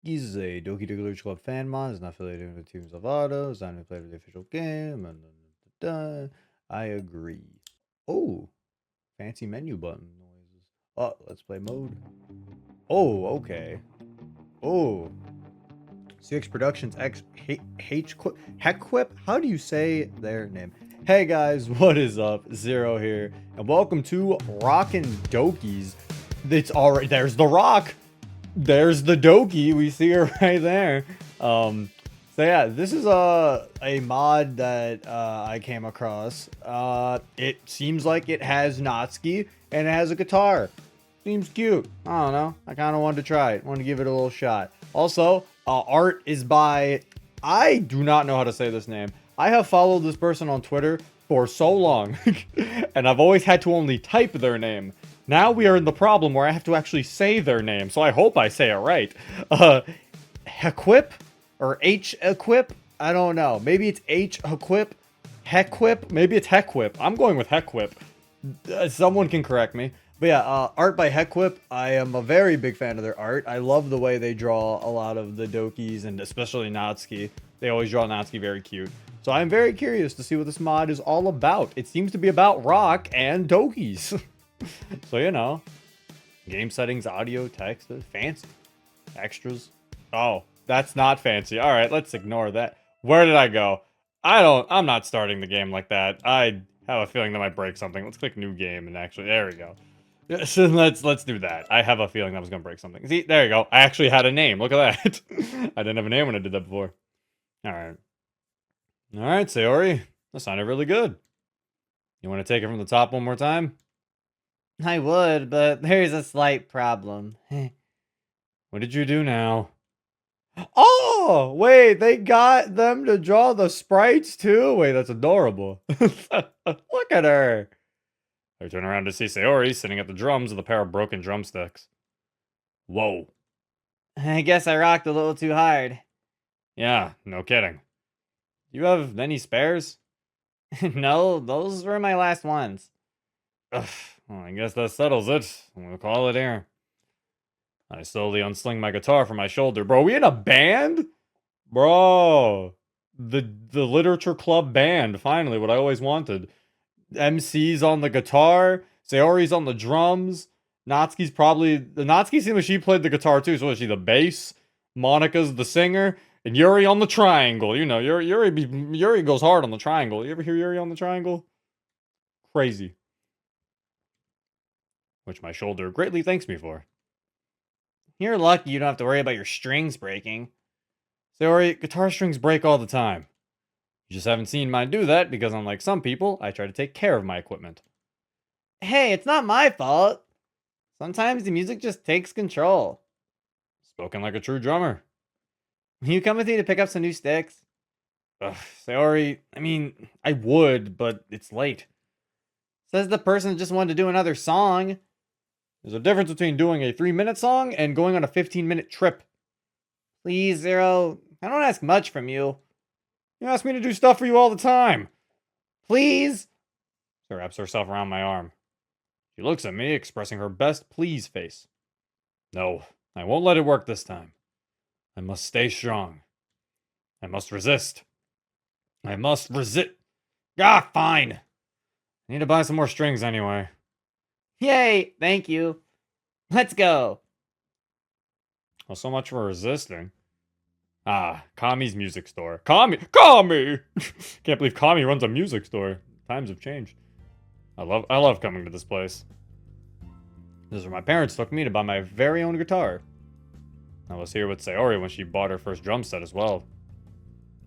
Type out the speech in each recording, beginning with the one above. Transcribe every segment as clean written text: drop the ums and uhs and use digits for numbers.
He's a Doki Doki Club fan mod. Is not affiliated with Teams of Auto. Is not even played with the official game. I agree. Oh, fancy menu button noises. Oh, let's play mode. Oh, okay. Oh, CX Productions X Hequip. How do you say their name? Hey guys, what is up? Zero here, and welcome to Rockin' Dokis. It's already there's the rock. There's the Doki. We see her right there. So yeah, this is a mod that I came across. It seems like it has Natsuki and it has a guitar. Seems cute. I don't know. I kind of wanted to try it. Wanted to give it a little shot. Also, art is by, I do not know how to say this name. I have followed this person on Twitter for so long, and I've always had to only type their name. Now we are in the problem where I have to actually say their name, so I hope I say it right. Hequip? Or H-Equip? I don't know. Maybe it's H-Equip? Hequip? Maybe it's Hequip. I'm going with Hequip. Someone can correct me. But yeah, art by Hequip. I am a very big fan of their art. I love the way they draw a lot of the Dokis, and especially Natsuki. They always draw Natsuki very cute. So I'm very curious to see what this mod is all about. It seems to be about rock and Dokis. So, you know, game settings, audio, text, fancy. Extras. Oh, that's not fancy. All right, let's ignore that. Where did I go? I'm not starting the game like that. I have a feeling that might break something. Let's click new game and actually, there we go. So let's do that. I have a feeling that was going to break something. See, there you go. I actually had a name. Look at that. I didn't have a name when I did that before. All right. All right, Sayori. That sounded really good. You want to take it from the top one more time? I would, but there's a slight problem. What did you do now? Oh, wait, they got them to draw the sprites too? Wait, that's adorable. Look at her. I turn around to see Sayori sitting at the drums with a pair of broken drumsticks. Whoa. I guess I rocked a little too hard. Yeah, no kidding. Do you have any spares? No, those were my last ones. Ugh, well, I guess that settles it. We'll call it here. I slowly unsling my guitar from my shoulder. Bro, we in a band? Bro. The literature club band. Finally, what I always wanted. MC's on the guitar. Sayori's on the drums. Natsuki's probably... The Natsuki seems like she played the guitar too. So was she the bass? Monika's the singer. And Yuri on the triangle. You know, Yuri goes hard on the triangle. You ever hear Yuri on the triangle? Crazy. Which my shoulder greatly thanks me for. You're lucky you don't have to worry about your strings breaking. Sayori, guitar strings break all the time. You just haven't seen mine do that because unlike some people, I try to take care of my equipment. Hey, it's not my fault. Sometimes the music just takes control. Spoken like a true drummer. Will you come with me to pick up some new sticks? Ugh, Sayori, I mean, I would, but it's late. Says the person that just wanted to do another song. There's a difference between doing a 3-minute song and going on a 15-minute trip. Please, Zero. I don't ask much from you. You ask me to do stuff for you all the time. Please? She wraps herself around my arm. She looks at me, expressing her best please face. No, I won't let it work this time. I must stay strong. I must resist. I must resist. Ah, fine. I need to buy some more strings anyway. Yay, thank you. Let's go. Well, so much for resisting. Ah, Kami's music store. Kami! Can't believe Kami runs a music store. Times have changed. I love coming to this place. This is where my parents took me to buy my very own guitar. I was here with Sayori when she bought her first drum set as well.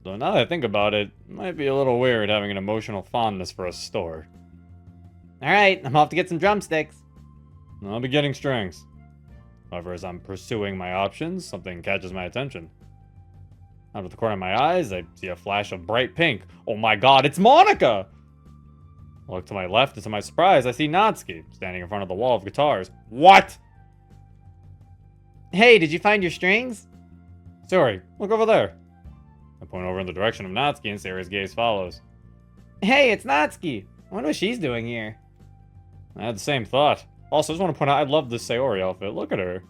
Though now that I think about it, it might be a little weird having an emotional fondness for a store. Alright, I'm off to get some drumsticks. I'll be getting strings. However, as I'm pursuing my options, something catches my attention. Out of the corner of my eyes, I see a flash of bright pink. Oh my god, it's Monika! I look to my left, and to my surprise, I see Natsuki, standing in front of the wall of guitars. What? Hey, did you find your strings? Sorry, look over there. I point over in the direction of Natsuki, and Sayori's gaze follows. Hey, it's Natsuki. I wonder what she's doing here. I had the same thought. Also, I just want to point out, I love this Sayori outfit. Look at her.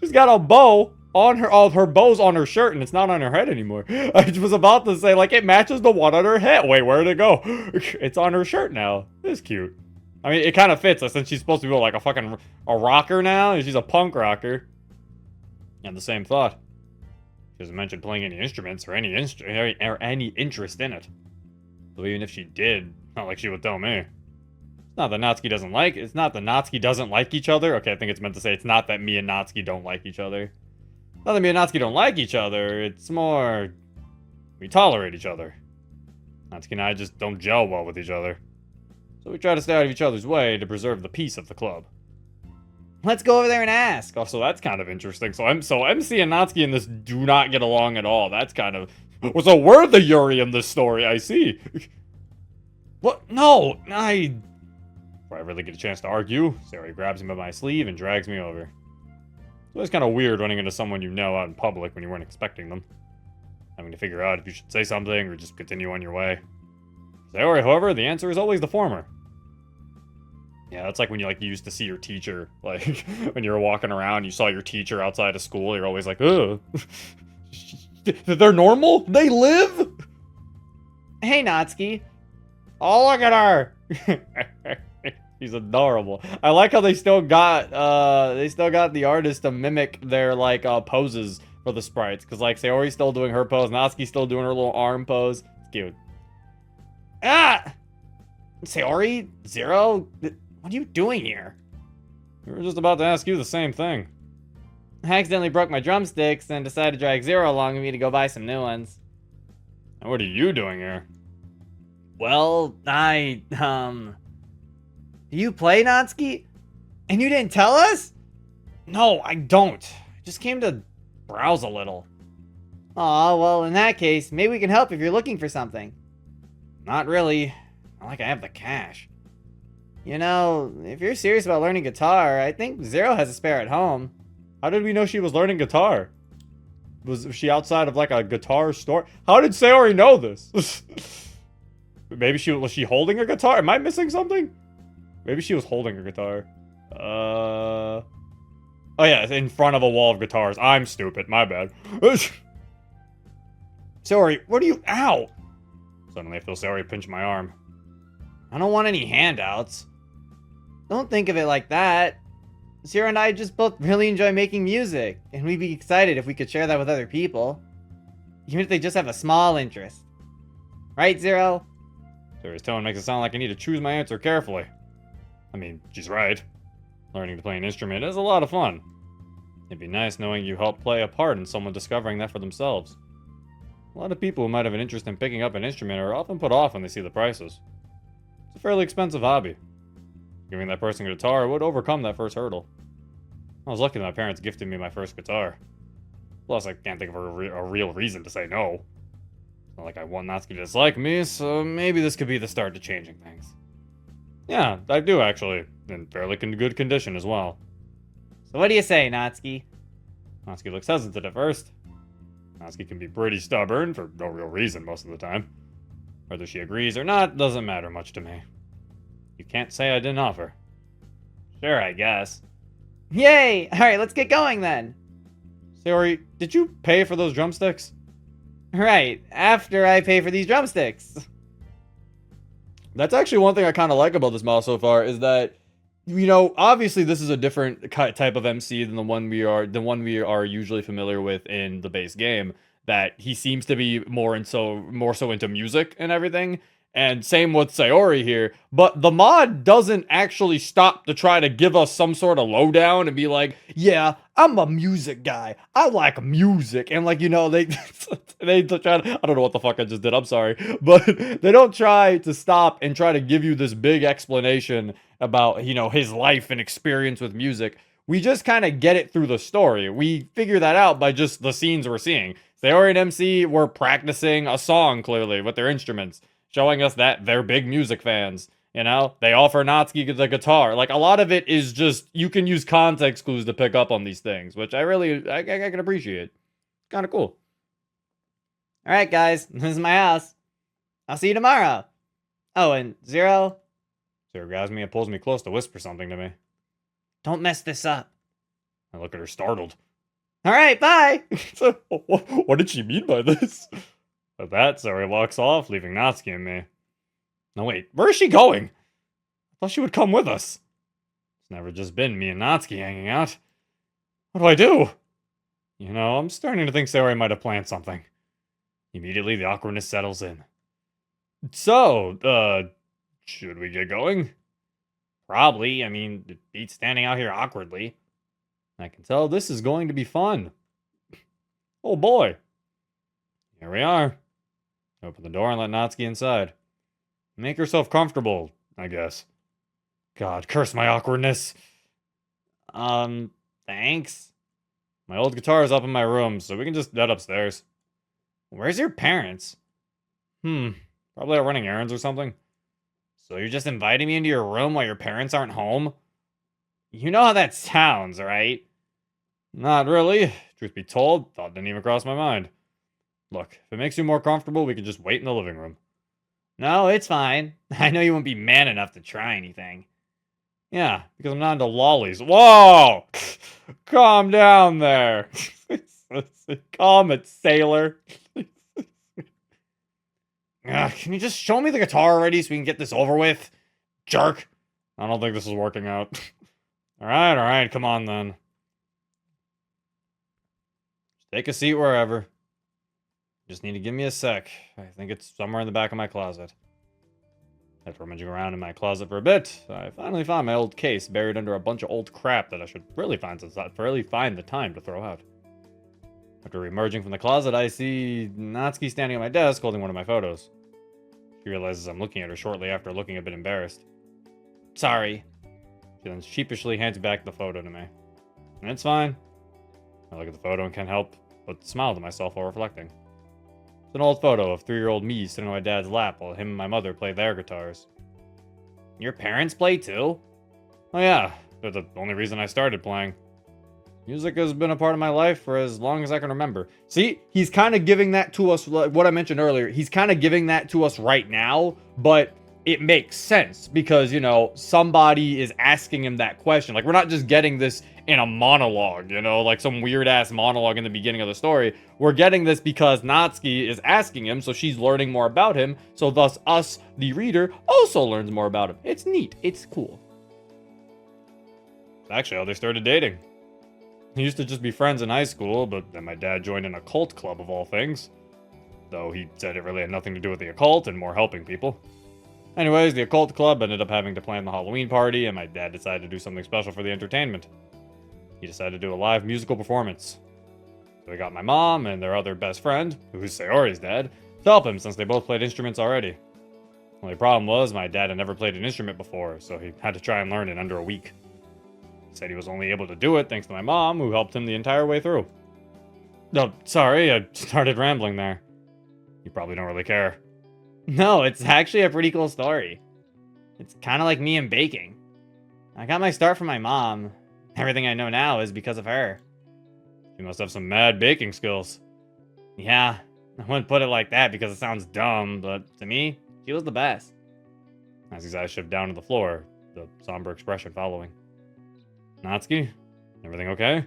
She's got a bow on her, all her bow's on her shirt and it's not on her head anymore. I was about to say, like, it matches the one on her head. Wait, where did it go? It's on her shirt now. It's cute. I mean, it kind of fits, since she's supposed to be like a rocker now, and she's a punk rocker. And the same thought. She doesn't mention playing any instruments or any interest in it. So even if she did, not like she would tell me. It's not that Natsuki doesn't like. It's not that Natsuki doesn't like each other. Okay, I think it's meant to say it's not that me and Natsuki don't like each other. Not that me and Natsuki don't like each other. It's more we tolerate each other. Natsuki and I just don't gel well with each other. So we try to stay out of each other's way to preserve the peace of the club. Let's go over there and ask. Oh, so that's kind of interesting. So MC and Natsuki in this do not get along at all. That's kind of... So we're the Yuri in this story, I see. What? No! Before I really get a chance to argue, Sayori grabs me by my sleeve and drags me over. So it's kind of weird running into someone you know out in public when you weren't expecting them. Having to figure out if you should say something or just continue on your way. Sayori, however, the answer is always the former. Yeah, that's like when you used to see your teacher, like when you were walking around, you saw your teacher outside of school, you're always like, ugh. They're normal? They live? Hey, Natsuki. Oh, look at her. She's adorable. I like how they still got the artist to mimic their poses for the sprites, because like Sayori's still doing her pose, Natsuki's still doing her little arm pose. It's cute. Ah! Sayori? Zero? What are you doing here? We were just about to ask you the same thing. I accidentally broke my drumsticks and decided to drag Zero along with me to go buy some new ones. And what are you doing here? Well, do you play, Natsuki? And you didn't tell us? No, I don't. I just came to browse a little. Aw, well, in that case, maybe we can help if you're looking for something. Not really. Not like I have the cash. You know, if you're serious about learning guitar, I think Zero has a spare at home. How did we know she was learning guitar? Was she outside of like a guitar store? How did Sayori know this? Maybe was she holding a guitar? Am I missing something? Maybe she was holding a guitar. Oh yeah, it's in front of a wall of guitars. I'm stupid. My bad. Sayori, what are you? Ow! Suddenly I feel Sayori pinch my arm. I don't want any handouts. Don't think of it like that. Zero and I just both really enjoy making music, and we'd be excited if we could share that with other people. Even if they just have a small interest. Right, Zero? Sayori's tone makes it sound like I need to choose my answer carefully. I mean, she's right. Learning to play an instrument is a lot of fun. It'd be nice knowing you helped play a part in someone discovering that for themselves. A lot of people who might have an interest in picking up an instrument are often put off when they see the prices. It's a fairly expensive hobby. Giving that person a guitar would overcome that first hurdle. I was lucky that my parents gifted me my first guitar. Plus, I can't think of a real reason to say no. It's not like I want Natsuki to dislike me, so maybe this could be the start to changing things. Yeah, I do actually. In fairly good condition as well. So what do you say, Natsuki? Natsuki looks hesitant at first. Natsuki can be pretty stubborn for no real reason most of the time. Whether she agrees or not doesn't matter much to me. You can't say I didn't offer. Sure, I guess. Yay! Alright, let's get going then. Sayori, did you pay for those drumsticks? Right, after I pay for these drumsticks. That's actually one thing I kind of like about this model so far, is that, you know, obviously this is a different type of MC than the one we are usually familiar with in the base game. That he seems to be more so into music and everything. And same with Sayori here, but the mod doesn't actually stop to try to give us some sort of lowdown and be like, yeah, I'm a music guy. I like music. And like, you know, they try to, I don't know what the fuck I just did. I'm sorry. But they don't try to stop and try to give you this big explanation about, you know, his life and experience with music. We just kind of get it through the story. We figure that out by just the scenes we're seeing. Sayori and MC were practicing a song, clearly, with their instruments, showing us that they're big music fans. You know, they offer Natsuki the guitar. Like, a lot of it is just, you can use context clues to pick up on these things, which I can appreciate. Kind of cool. Alright, guys, this is my house. I'll see you tomorrow. Oh, and Zero? Zero grabs me and pulls me close to whisper something to me. Don't mess this up. I look at her startled. Alright, bye! So, what did she mean by this? With that, Zoe walks off, leaving Natsuki and me. No, wait, where is she going? I thought she would come with us. It's never just been me and Natsuki hanging out. What do I do? You know, I'm starting to think Saori might have planned something. Immediately, the awkwardness settles in. So, should we get going? Probably. I mean, it beats standing out here awkwardly. I can tell this is going to be fun. Oh boy. Here we are. Open the door and let Natsuki inside. Make yourself comfortable, I guess. God, curse my awkwardness. Thanks. My old guitar is up in my room, so we can just head upstairs. Where's your parents? Probably out running errands or something. So you're just inviting me into your room while your parents aren't home? You know how that sounds, right? Not really. Truth be told, thought didn't even cross my mind. Look, if it makes you more comfortable, we could just wait in the living room. No, it's fine. I know you won't be man enough to try anything. Yeah, because I'm not into lollies. Whoa! Calm down there. Calm it, sailor. Can you just show me the guitar already so we can get this over with? Jerk. I don't think this is working out. Alright, come on then. Just take a seat wherever. Just need to give me a sec. I think it's somewhere in the back of my closet. After rummaging around in my closet for a bit, I finally found my old case buried under a bunch of old crap that I should really find the time to throw out. After emerging from the closet, I see Natsuki standing at my desk holding one of my photos. She realizes I'm looking at her shortly after looking a bit embarrassed. Sorry. She then sheepishly hands back the photo to me. And it's fine. I look at the photo and can't help but smile to myself while reflecting. It's an old photo of 3-year-old me sitting on my dad's lap while him and my mother play their guitars. Your parents play too? Oh yeah, they're the only reason I started playing. Music has been a part of my life for as long as I can remember. See, he's kind of giving that to us, like what I mentioned earlier. He's kind of giving that to us right now, but it makes sense because, you know, somebody is asking him that question. Like, we're not just getting this in a monologue, you know, like some weird-ass monologue in the beginning of the story. We're getting this because Natsuki is asking him, so she's learning more about him, so thus us, the reader, also learns more about him. It's neat. It's cool. It's actually how they started dating. They used to just be friends in high school, but then my dad joined an occult club of all things. Though he said it really had nothing to do with the occult and more helping people. Anyways, the occult club ended up having to plan the Halloween party, and my dad decided to do something special for the entertainment. He decided to do a live musical performance. So he got my mom and their other best friend, who's Sayori's dad, to help him since they both played instruments already. Only problem was my dad had never played an instrument before, so he had to try and learn in under a week. He said he was only able to do it thanks to my mom, who helped him the entire way through. Oh, sorry, I started rambling there. You probably don't really care. No, it's actually a pretty cool story. It's kind of like me and baking. I got my start from my mom. Everything I know now is because of her. You must have some mad baking skills. Yeah, I wouldn't put it like that because it sounds dumb, but to me, she was the best. As his eyes shift down to the floor, the somber expression following. Natsuki? Everything okay?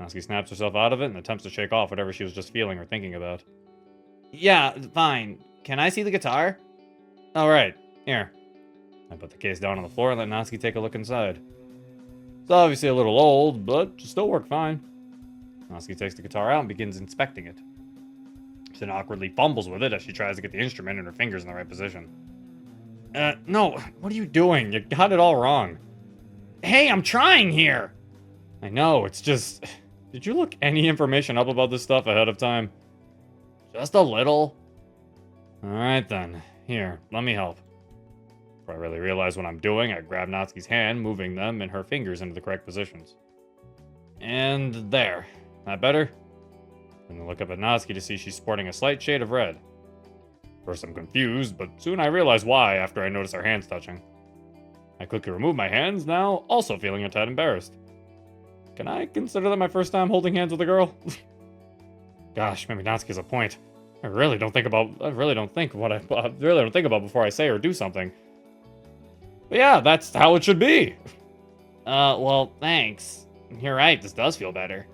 Natsuki snaps herself out of it and attempts to shake off whatever she was just feeling or thinking about. Yeah, fine. Can I see the guitar? All right, here. I put the case down on the floor and let Natsuki take a look inside. It's obviously a little old, but should still work fine. Natsuki takes the guitar out and begins inspecting it. She then awkwardly fumbles with it as she tries to get the instrument and her fingers in the right position. No, what are you doing? You got it all wrong. Hey, I'm trying here! I know, it's just... Did you look any information up about this stuff ahead of time? Just a little. Alright then. Here, let me help. Before I really realize what I'm doing, I grab Natsuki's hand, moving them and her fingers into the correct positions. And there. That better? And I look up at Natsuki to see she's sporting a slight shade of red. First I'm confused, but soon I realize why after I notice our hands touching. I quickly remove my hands, now also feeling a tad embarrassed. Can I consider that my first time holding hands with a girl? Gosh, maybe Natsuki has a point. I really don't think about before I say or do something. But yeah, that's how it should be. Well, thanks. You're right, this does feel better.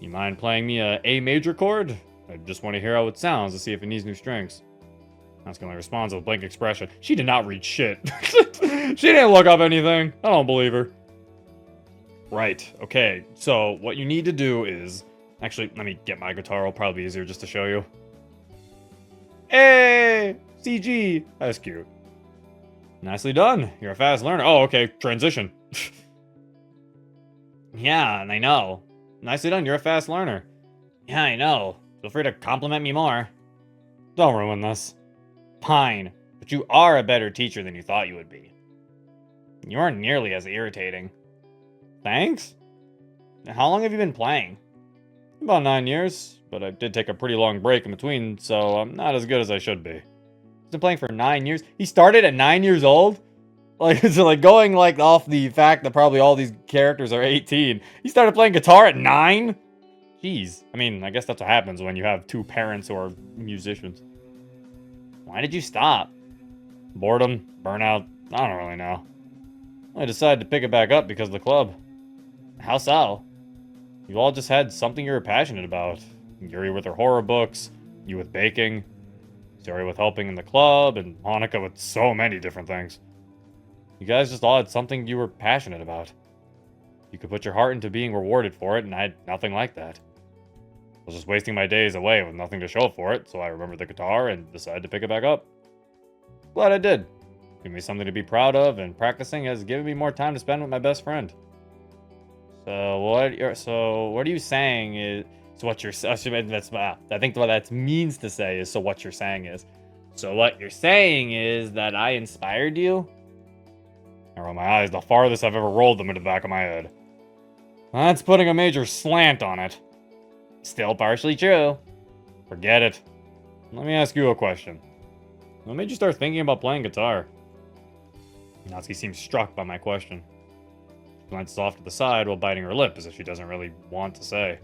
You mind playing me a A major chord? I just want to hear how it sounds to see if it needs new strings. Natsuki only responds with a blank expression. She did not read shit. She didn't look up anything. I don't believe her. Right, okay, so what you need to do is... Actually, let me get my guitar. It'll probably be easier just to show you. Hey! CG! That's cute. Nicely done. You're a fast learner. Oh, okay, transition. Yeah, and I know. Nicely done, you're a fast learner. Yeah, I know. Feel free to compliment me more. Don't ruin this. Fine, but you are a better teacher than you thought you would be. You aren't nearly as irritating. Thanks? How long have you been playing? About 9 years, but I did take a pretty long break in between, so I'm not as good as I should be. He's been playing for 9 years? He started at 9 years old? Like, so like going like off the fact that probably all these characters are 18. He started playing guitar at 9? Jeez. I mean, I guess that's what happens when you have two parents who are musicians. Why did you stop? Boredom, burnout, I don't really know. I decided to pick it back up because of the club. How so? You all just had something you were passionate about. Yuri with her horror books, you with baking, Sari with helping in the club, and Monica with so many different things. You guys just all had something you were passionate about. You could put your heart into being rewarded for it, and I had nothing like that. I was just wasting my days away with nothing to show for it, so I remembered the guitar and decided to pick it back up. Glad I did. Give me something to be proud of, and practicing has given me more time to spend with my best friend. So what are you saying is... So what you're... That's, I think what that means to say is, so what you're saying is... So what you're saying is that I inspired you? I roll my eyes the farthest I've ever rolled them into the back of my head. That's putting a major slant on it. Still partially true. Forget it. Let me ask you a question. What made you start thinking about playing guitar? Natsuki seems struck by my question. She glances off to the side while biting her lip as if she doesn't really want to say.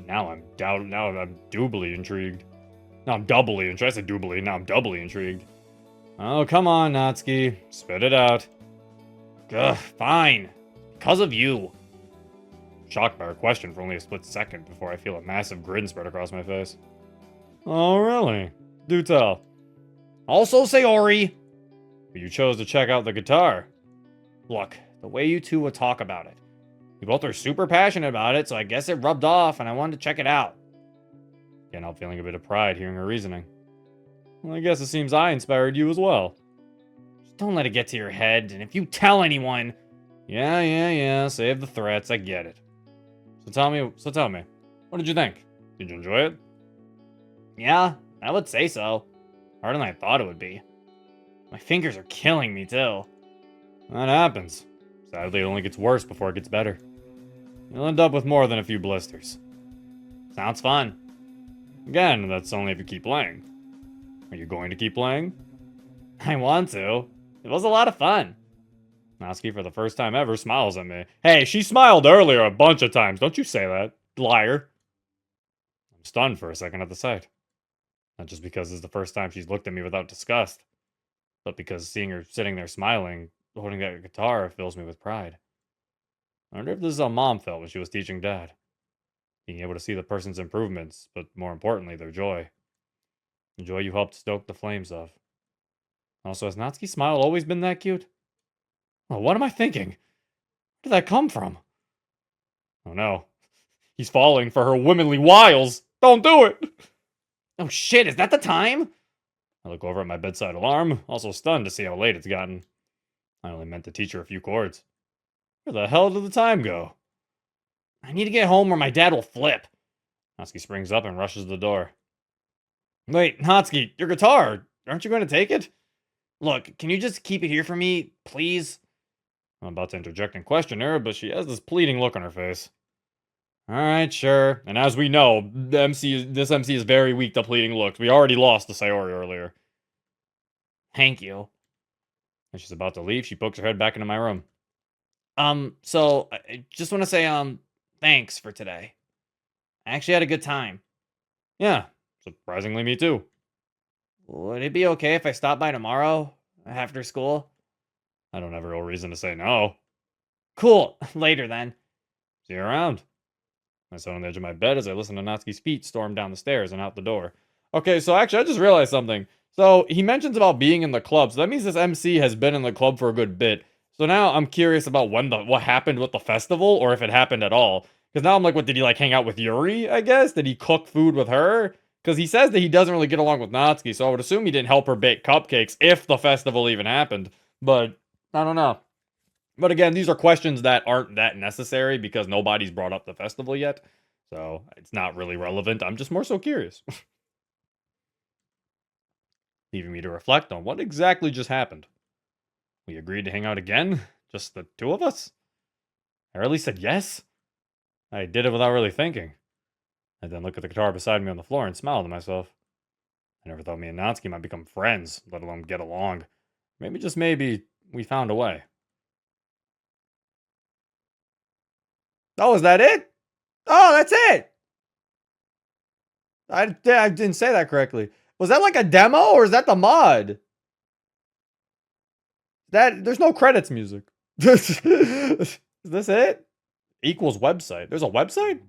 Now I'm doubly intrigued. Now I'm doubly intrigued. I said doubly, now I'm doubly intrigued. Oh, come on, Natsuki. Spit it out. Ugh, fine. Because of you. Shocked by her question for only a split second before I feel a massive grin spread across my face. Oh, really? Do tell. Also, Sayori. But you chose to check out the guitar. Look, the way you two would talk about it. You both are super passionate about it, so I guess it rubbed off and I wanted to check it out. Can't help feeling a bit of pride hearing her reasoning. Well, I guess it seems I inspired you as well. Just don't let it get to your head, and if you tell anyone... Yeah, save the threats, I get it. So tell me, what did you think? Did you enjoy it? Yeah, I would say so. Harder than I thought it would be. My fingers are killing me, too. That happens. Sadly, it only gets worse before it gets better. You'll end up with more than a few blisters. Sounds fun. Again, that's only if you keep playing. Are you going to keep playing? I want to. It was a lot of fun. Natsuki, for the first time ever, smiles at me. Hey, she smiled earlier a bunch of times. Don't you say that, liar. I'm stunned for a second at the sight. Not just because it's the first time she's looked at me without disgust, but because seeing her sitting there smiling, holding that guitar, fills me with pride. I wonder if this is how Mom felt when she was teaching Dad. Being able to see the person's improvements, but more importantly, their joy. The joy you helped stoke the flames of. Also, has Natsuki's smile always been that cute? Oh, what am I thinking? Where did that come from? Oh no. He's falling for her womanly wiles! Don't do it! Oh shit, is that the time? I look over at my bedside alarm, also stunned to see how late it's gotten. I only meant to teach her a few chords. Where the hell did the time go? I need to get home or my dad will flip. Natsuki springs up and rushes to the door. Wait, Natsuki, your guitar! Aren't you going to take it? Look, can you just keep it here for me, please? I'm about to interject and question her, but she has this pleading look on her face. Alright, sure. And as we know, this MC is very weak to pleading looks. We already lost to Sayori earlier. Thank you. As she's about to leave, she pokes her head back into my room. So, I just want to say, thanks for today. I actually had a good time. Yeah, surprisingly me too. Would it be okay if I stopped by tomorrow, after school? I don't have a real reason to say no. Cool, later then. See you around. I sat on the edge of my bed as I listened to Natsuki's feet storm down the stairs and out the door. Okay, so actually, I just realized something. So he mentions about being in the club. So that means this MC has been in the club for a good bit. So now I'm curious about what happened with the festival, or if it happened at all. Because now I'm like, what, did he like hang out with Yuri, I guess? Did he cook food with her? Because he says that he doesn't really get along with Natsuki, so I would assume he didn't help her bake cupcakes if the festival even happened. But, I don't know. But again, these are questions that aren't that necessary because nobody's brought up the festival yet. So, it's not really relevant. I'm just more so curious. Leaving me to reflect on what exactly just happened. We agreed to hang out again? Just the two of us? I really said yes? I did it without really thinking. I then looked at the guitar beside me on the floor and smiled to myself. I never thought me and Natsuki might become friends, let alone get along. Maybe, just maybe, we found a way. Oh, is that it? Oh, that's it! I didn't say that correctly. Was that like a demo, or is that the mod? There's no credits music. Is this it? Equals website. There's a website?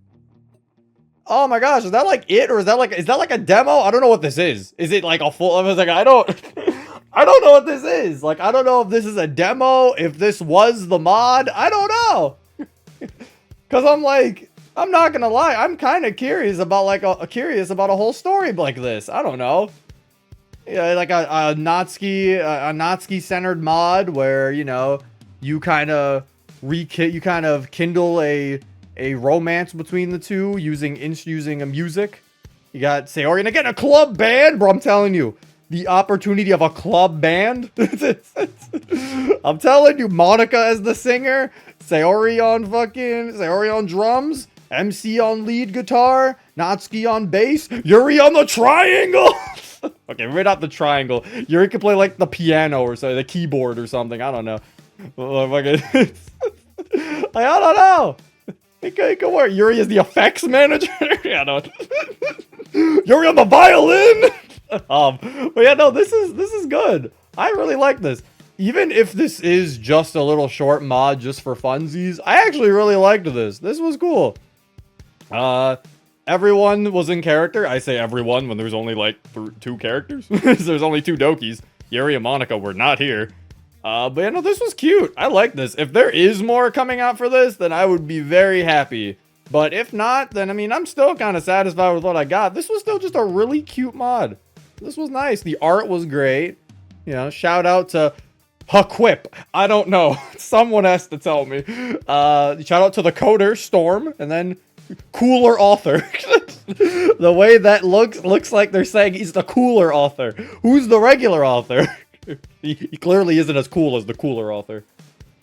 Oh my gosh, is that like it, or is that like a demo? I don't know what this is. Is it like a full? I was like, I don't know what this is. Like, I don't know if this is a demo, if this was the mod. I don't know. Cause I'm like, I'm not gonna lie, I'm kind of curious about a whole story like this. I don't know. Yeah, like a Natsuki centered mod where, you know, you kind of kindle a romance between the two using a music. You got Sayori, and again, a club band, bro. I'm telling you, the opportunity of a club band. I'm telling you, Monica as the singer, Sayori on drums, MC on lead guitar, Natsuki on bass, Yuri on the triangle. Okay, maybe not the triangle. Yuri could play like the piano or something, the keyboard or something. I don't know. I don't know. It could work. Yuri is the effects manager. Yeah, no. Yuri on the violin. But yeah, no, this is good. I really like this. Even if this is just a little short mod just for funsies, I actually really liked this. This was cool. Everyone was in character. I say everyone when there's only like 2 characters. There's only 2 Dokis. Yuri and Monica were not here. But yeah, no, this was cute. I like this. If there is more coming out for this, then I would be very happy. But if not, then I mean, I'm still kind of satisfied with what I got. This was still just a really cute mod. This was nice. The art was great. You know, shout out to Haquip. I don't know. Someone has to tell me. Shout out to the coder, Storm, and then cooler author. The way that looks like they're saying he's the cooler author. Who's the regular author? He clearly isn't as cool as the cooler author.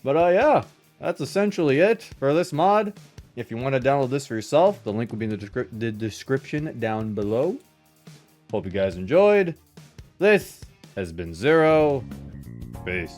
But yeah, that's essentially it for this mod. If you want to download this for yourself, the link will be in the description down below. Hope you guys enjoyed. This has been Zero. Peace.